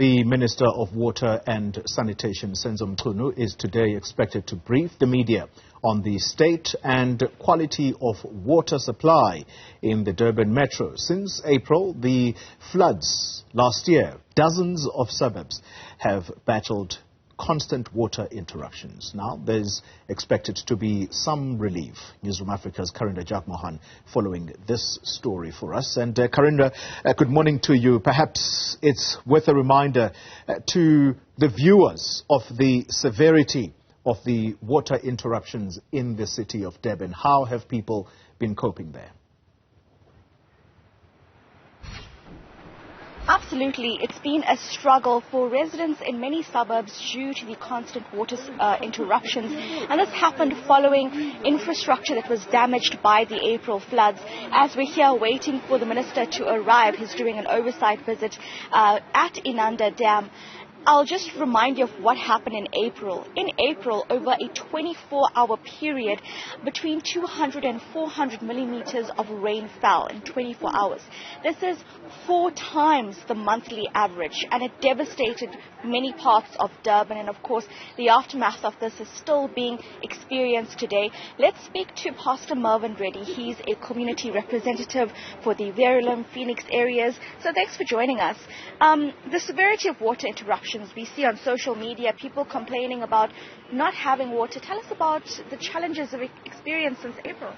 The Minister of Water and Sanitation, Senzo Mchunu, is today expected to brief the media on the state and quality of water supply in the Durban metro. Since April, the floods last year, dozens of suburbs have battled constant water interruptions. Now, there's expected to be some relief. Newsroom Africa's Karinda Jagmohan following this story for us. And Karinda, good morning to you. Perhaps it's worth a reminder to the viewers of the severity of the water interruptions in the city of Durban. How have people been coping there? Absolutely. It's been a struggle for residents in many suburbs due to the constant water interruptions. And this happened following infrastructure that was damaged by the April floods. As we're here waiting for the minister to arrive, he's doing an oversight visit at Inanda Dam. I'll just remind you of what happened in April. In April, over a 24-hour period, between 200 and 400 millimeters of rain fell in 24 hours. This is 4 times the monthly average, and it devastated many parts of Durban. And of course, the aftermath of this is still being experienced today. Let's speak to Pastor Mervyn Reddy. He's a community representative for the Verulam, Phoenix areas. So thanks for joining us. The severity of water interruptions we see on social media, people complaining about not having water. Tell us about the challenges we've experienced since April.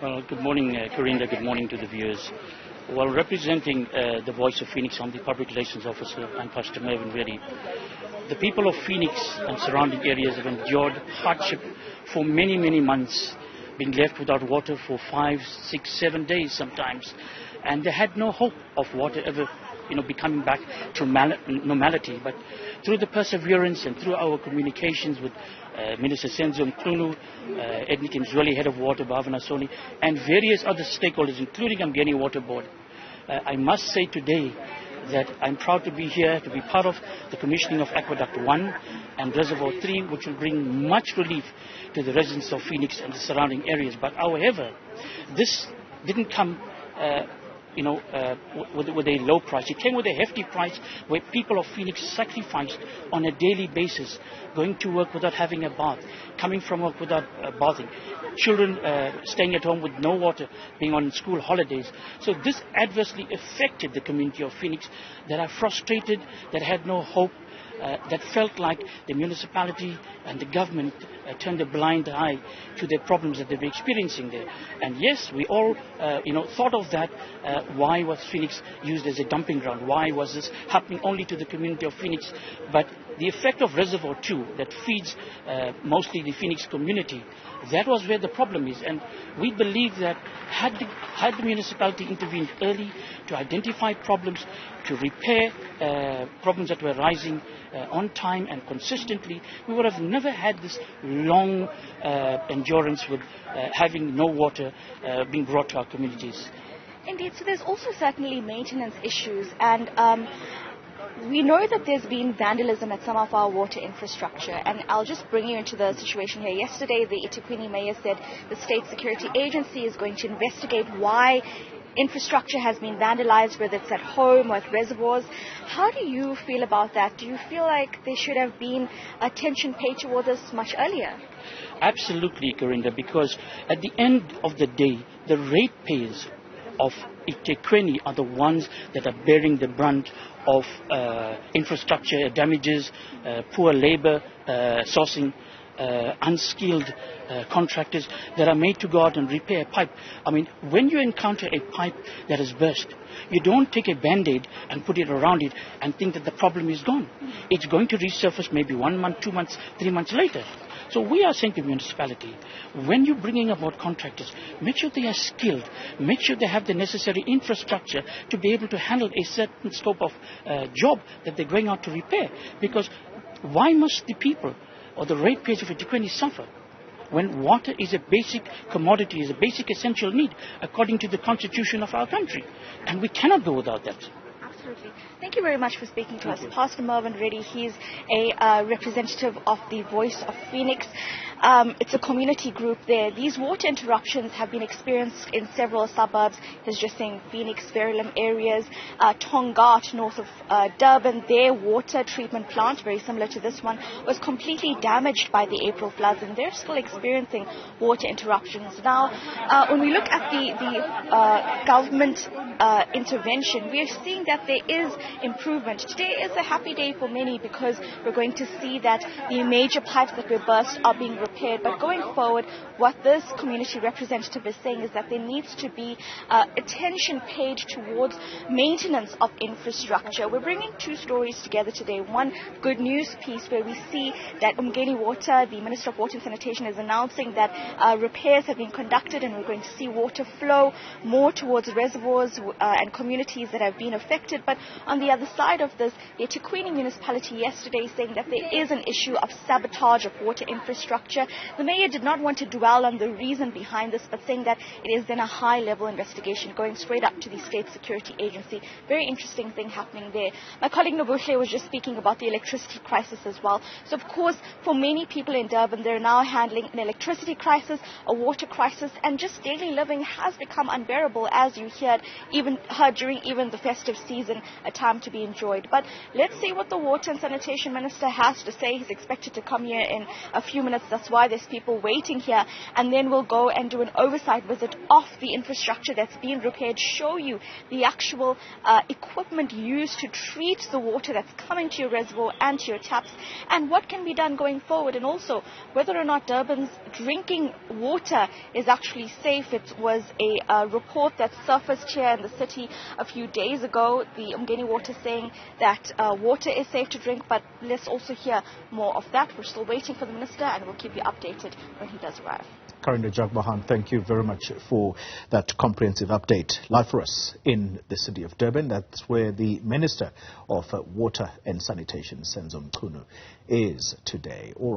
Well, good morning, Karinda. Good morning to the viewers. While representing the voice of Phoenix, I'm the Public Relations Officer. I'm Pastor Mervyn Reddy. The people of Phoenix and surrounding areas have endured hardship for many, many months, being left without water for 5, 6, 7 days sometimes. And they had no hope of water ever becoming back to normality. But through the perseverance and through our communications with Minister Senzo Mchunu, Ethnic Mzweli, Head of Water, Bhavana Soni, and various other stakeholders, including Ambeni Water Board, I must say today that I'm proud to be here, to be part of the commissioning of Aqueduct 1 and Reservoir 3, which will bring much relief to the residents of Phoenix and the surrounding areas. But however, this didn't come with a low price. It came with a hefty price where people of Phoenix sacrificed on a daily basis, going to work without having a bath, coming from work without bathing, children staying at home with no water, being on school holidays. So this adversely affected the community of Phoenix that are frustrated, that had no hope, that felt like the municipality and the government turned a blind eye to the problems that they were experiencing there. And yes, we all thought of that. Why was Phoenix used as a dumping ground? Why was this happening only to the community of Phoenix? But the effect of Reservoir 2 that feeds mostly the Phoenix community, that was where the problem is. And we believe that had the municipality intervened early to identify problems, to repair problems that were rising on time and consistently, we would have never had this long endurance with having no water being brought to our communities. Indeed. So there's also certainly maintenance issues, and we know that there's been vandalism at some of our water infrastructure, and I'll just bring you into the situation here. Yesterday, the eThekwini mayor said the State Security Agency is going to investigate why infrastructure has been vandalized, whether it's at home or at reservoirs. How do you feel about that? Do you feel like there should have been attention paid toward this much earlier? Absolutely, Karinda, because at the end of the day, the ratepayers of eThekwini are the ones that are bearing the brunt of infrastructure damages, poor labor sourcing, unskilled contractors that are made to go out and repair a pipe. I mean, when you encounter a pipe that is burst, you don't take a band-aid and put it around it and think that the problem is gone. It's going to resurface maybe 1 month, 2 months, 3 months later. So we are saying to the municipality, when you're bringing about contractors, make sure they are skilled, make sure they have the necessary infrastructure to be able to handle a certain scope of job that they're going out to repair. Because why must the people or the ratepayers of eThekwini suffer when water is a basic commodity, is a basic essential need according to the constitution of our country? And we cannot go without that. Absolutely. Thank you very much for speaking to us. Pastor Mervyn Reddy, he's a representative of the Voice of Phoenix. It's a community group there. These water interruptions have been experienced in several suburbs. He's just saying Phoenix, Verulam areas, Tongaat, north of Durban. Their water treatment plant, very similar to this one, was completely damaged by the April floods, and they're still experiencing water interruptions. Now, when we look at the government intervention, we are seeing that there is improvement. Today is a happy day for many because we're going to see that the major pipes that were burst are being repaired. But going forward, what this community representative is saying is that there needs to be attention paid towards maintenance of infrastructure. We're bringing two stories together today. One good news piece where we see that Umgeni Water, the Minister of Water and Sanitation, is announcing that repairs have been conducted and we're going to see water flow more towards reservoirs and communities that have been affected. But on the other side of this, the eThekwini municipality yesterday saying that there is an issue of sabotage of water infrastructure. The mayor did not want to dwell on the reason behind this, but saying that it is then a high-level investigation going straight up to the State Security Agency. Very interesting thing happening there. My colleague Nobuhle was just speaking about the electricity crisis as well. So, of course, for many people in Durban, they're now handling an electricity crisis, a water crisis, and just daily living has become unbearable, as you heard during even the festive season, a time to be enjoyed. But let's see what the Water and Sanitation Minister has to say. He's expected to come here in a few minutes. That's why there's people waiting here. And then we'll go and do an oversight visit of the infrastructure that's been repaired, show you the actual equipment used to treat the water that's coming to your reservoir and to your taps, and what can be done going forward, and also whether or not Durban's drinking water is actually safe. It was a report that surfaced here in the city a few days ago, the Umgeni Water saying that water is safe to drink, but let's also hear more of that. We're still waiting for the minister and we'll keep you updated when he does arrive. Karinda Jagmohan, thank you very much for that comprehensive update. Live for us in the city of Durban. That's where the Minister of Water and Sanitation, Senzo Mchunu, is today.